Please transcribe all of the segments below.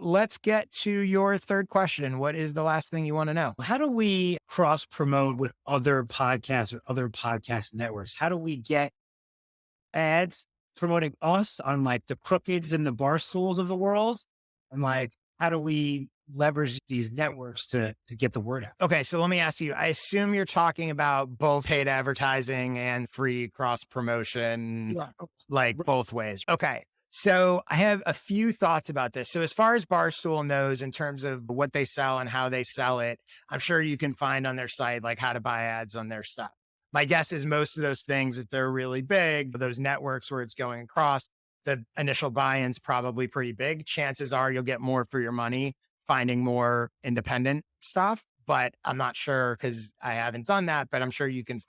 let's get to your third question. What is the last thing you want to know? How do we cross promote with other podcasts or other podcast networks? How do we get ads promoting us on like the Crookeds and the Barstools of the world? And like, how do we leverage these networks to get the word out? Okay, so let me ask you, I assume you're talking about both paid advertising and free cross promotion, Yeah. like both ways. Okay. So I have a few thoughts about this. So as far as Barstool knows, in terms of what they sell and how they sell it, I'm sure you can find on their site, like how to buy ads on their stuff. My guess is most of those things, if they're really big, those networks where it's going across, the initial buy-in's probably pretty big. Chances are you'll get more for your money finding more independent stuff, but I'm not sure because I haven't done that, but I'm sure you can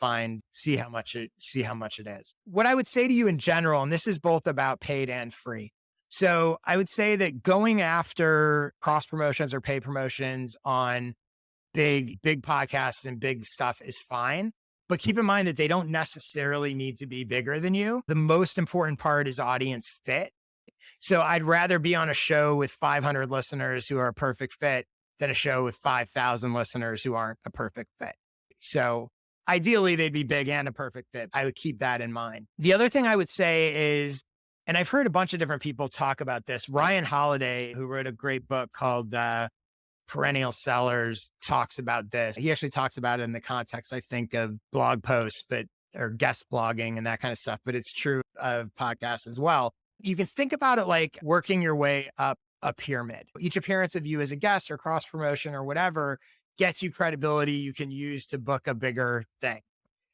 see how much it is. What I would say to you in general, and this is both about paid and free. So I would say that going after cross promotions or paid promotions on big podcasts and big stuff is fine. But keep in mind that they don't necessarily need to be bigger than you. The most important part is audience fit. So I'd rather be on a show with 500 listeners who are a perfect fit than a show with 5,000 listeners who aren't a perfect fit. So ideally they'd be big and a perfect fit. I would keep that in mind. The other thing I would say is, and I've heard a bunch of different people talk about this, Ryan Holiday, who wrote a great book called Perennial Sellers, talks about this. He actually talks about it in the context, I think, of blog posts, or guest blogging and that kind of stuff, but it's true of podcasts as well. You can think about it like working your way up a pyramid. Each appearance of you as a guest or cross promotion or whatever gets you credibility you can use to book a bigger thing.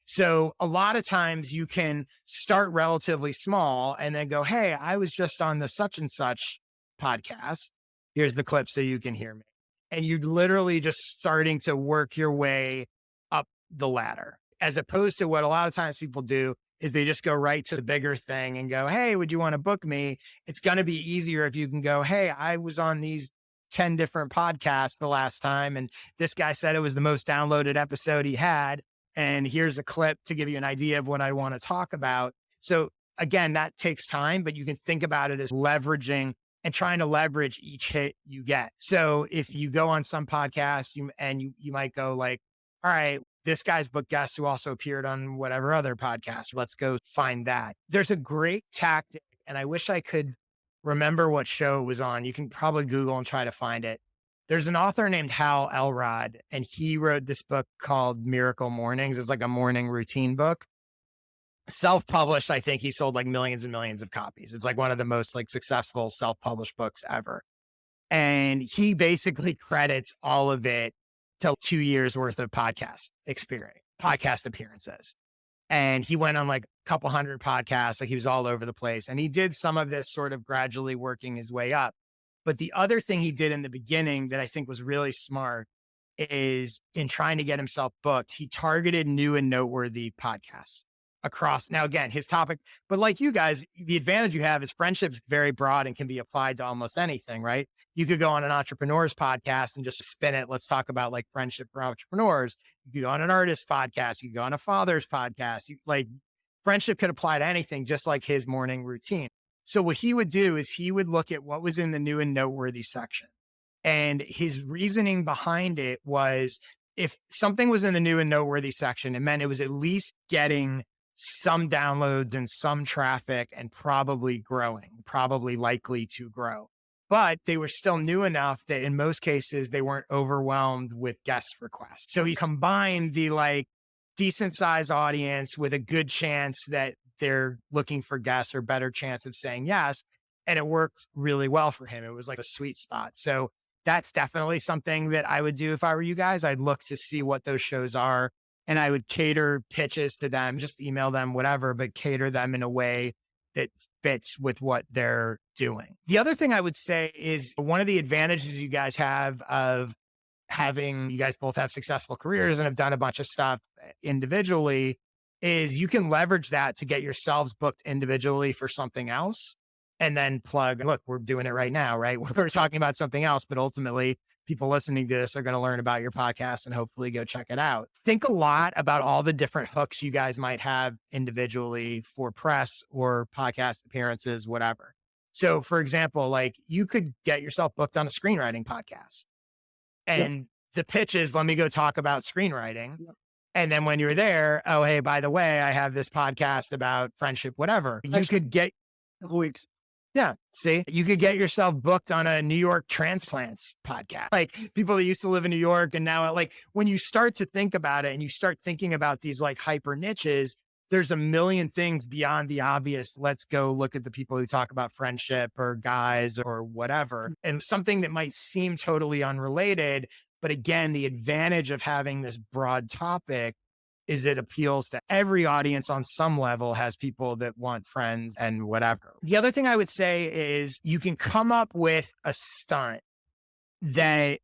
So a lot of times you can start relatively small and then go, hey, I was just on the such and such podcast. Here's the clip so you can hear me. And you're literally just starting to work your way up the ladder, as opposed to what a lot of times people do is they just go right to the bigger thing and go, hey, would you want to book me? It's going to be easier if you can go, hey, I was on these 10 different podcasts the last time, and this guy said it was the most downloaded episode he had. And here's a clip to give you an idea of what I want to talk about. So again, that takes time, but you can think about it as leveraging and trying to leverage each hit you get. So if you go on some podcast, you might go like, all right, this guy's booked guests who also appeared on whatever other podcast. Let's go find that. There's a great tactic, and I wish I could remember what show it was on. You can probably Google and try to find it. There's an author named Hal Elrod, and he wrote this book called Miracle Mornings. It's like a morning routine book. Self-published, I think he sold like millions and millions of copies. It's like one of the most like successful self-published books ever. And he basically credits all of it to 2 years worth of podcast appearances. And he went on like a couple hundred podcasts, like he was all over the place. And he did some of this sort of gradually working his way up. But the other thing he did in the beginning that I think was really smart is in trying to get himself booked, he targeted new and noteworthy podcasts across. Now, again, his topic, but like you guys, the advantage you have is friendship's very broad and can be applied to almost anything, right? You could go on an entrepreneur's podcast and just spin it. Let's talk about like friendship for entrepreneurs. You could go on an artist podcast. You could go on a father's podcast. Friendship could apply to anything, just like his morning routine. So what he would do is he would look at what was in the new and noteworthy section. And his reasoning behind it was if something was in the new and noteworthy section, it meant it was at least getting some downloads and some traffic and probably likely to grow. But they were still new enough that in most cases, they weren't overwhelmed with guest requests. So he combined the like decent size audience with a good chance that they're looking for guests or better chance of saying yes. And it worked really well for him. It was like a sweet spot. So that's definitely something that I would do if I were you guys. I'd look to see what those shows are and I would cater pitches to them, just email them, whatever, but cater them in a way that fits with what they're doing. The other thing I would say is one of the advantages you guys have of you guys both have successful careers and have done a bunch of stuff individually is you can leverage that to get yourselves booked individually for something else and then plug, look, we're doing it right now, right? We're talking about something else, but ultimately people listening to this are going to learn about your podcast and hopefully go check it out. Think a lot about all the different hooks you guys might have individually for press or podcast appearances, whatever. So for example, like you could get yourself booked on a screenwriting podcast Yep. and the pitch is, let me go talk about screenwriting. Yep. And then when you're there, oh, hey, by the way, I have this podcast about friendship, whatever. You Actually, could get, weeks. yeah, see, you could get yourself booked on a New York transplants podcast. Like people that used to live in New York and now, like when you start to think about it and you start thinking about these like hyper niches, there's a million things beyond the obvious. Let's go look at the people who talk about friendship or guys or whatever. And something that might seem totally unrelated. But again, the advantage of having this broad topic is it appeals to every audience on some level, has people that want friends and whatever. The other thing I would say is you can come up with a stunt that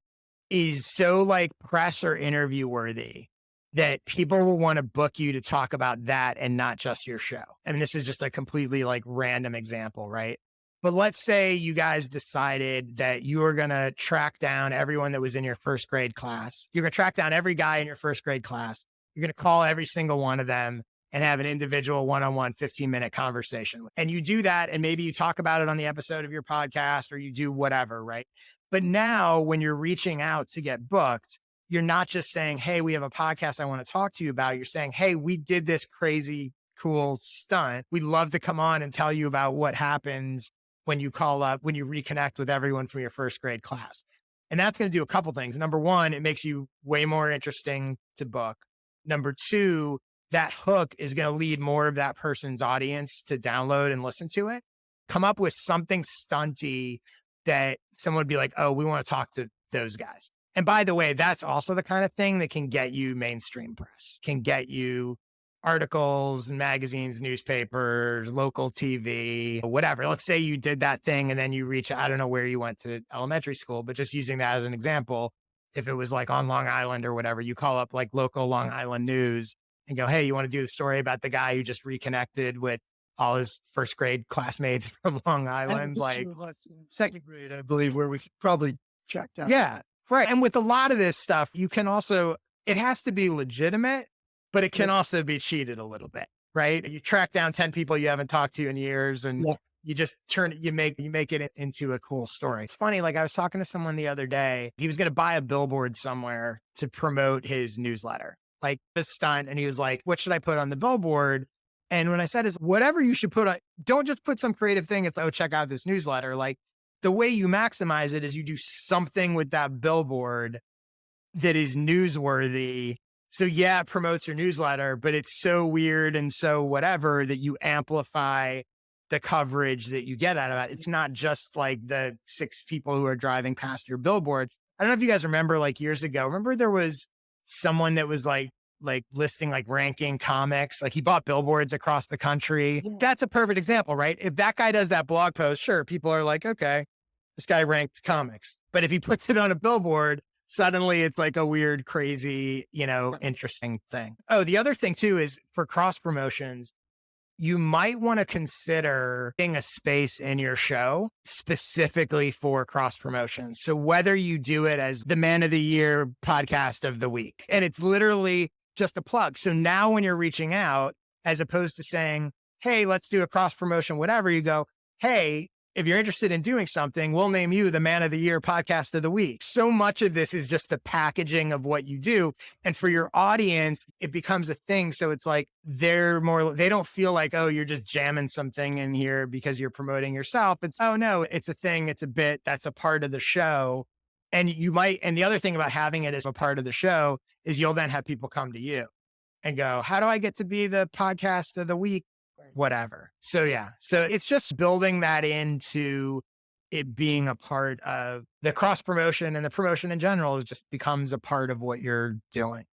is so like press or interview worthy that people will want to book you to talk about that and not just your show. I mean, this is just a completely like random example, right? But let's say you guys decided that you were going to track down everyone that was in your first grade class. You're going to track down every guy in your first grade class. You're going to call every single one of them and have an individual one-on-one 15-minute conversation. And you do that, and maybe you talk about it on the episode of your podcast or you do whatever, right? But now when you're reaching out to get booked, you're not just saying, hey, we have a podcast I want to talk to you about. You're saying, hey, we did this crazy, cool stunt. We'd love to come on and tell you about what happens when you call up, when you reconnect with everyone from your first grade class. And that's going to do a couple things. Number one, it makes you way more interesting to book. Number two, that hook is going to lead more of that person's audience to download and listen to it. Come up with something stunty that someone would be like, oh, we want to talk to those guys. And by the way, that's also the kind of thing that can get you mainstream press, can get you articles, magazines, newspapers, local TV, whatever. Let's say you did that thing and then you reach, I don't know where you went to elementary school, but just using that as an example, if it was like on Long Island or whatever, you call up like local Long Island news and go, hey, you want to do the story about the guy who just reconnected with all his first grade classmates from Long Island? Like second grade, I believe, where we could probably track down. Yeah, right. And with a lot of this stuff, you can also, it has to be legitimate, but it can also be cheated a little bit, right? You track down 10 people you haven't talked to in years and you just you make it into a cool story. It's funny. Like I was talking to someone the other day, he was going to buy a billboard somewhere to promote his newsletter, like this stunt. And he was like, what should I put on the billboard? And when I said is whatever you should put on, don't just put some creative thing. It's, oh, check out this newsletter. Like the way you maximize it is you do something with that billboard that is newsworthy. So yeah, it promotes your newsletter, but it's so weird and so whatever that you amplify the coverage that you get out of it. It's not just like the 6 people who are driving past your billboard. I don't know if you guys remember like years ago, remember there was someone that was like listing, like ranking comics, like he bought billboards across the country. Yeah. That's a perfect example, right? If that guy does that blog post, sure, people are like, okay, this guy ranked comics. But if he puts it on a billboard, suddenly it's like a weird, crazy, interesting thing. Oh, the other thing too is for cross promotions, you might want to consider getting a space in your show specifically for cross promotions. So whether you do it as the Man of the Year podcast of the week, and it's literally just a plug. So now when you're reaching out, as opposed to saying, hey, let's do a cross promotion, whatever, you go, hey, if you're interested in doing something, we'll name you the Man of the Year podcast of the week. So much of this is just the packaging of what you do. And for your audience, it becomes a thing. So it's like, they don't feel like, oh, you're just jamming something in here because you're promoting yourself. It's, oh no, it's a thing. It's a bit that's a part of the show. And the other thing about having it as a part of the show is you'll then have people come to you and go, how do I get to be the podcast of the week? Whatever. So yeah. So it's just building that into it being a part of the cross promotion, and the promotion in general is just becomes a part of what you're doing.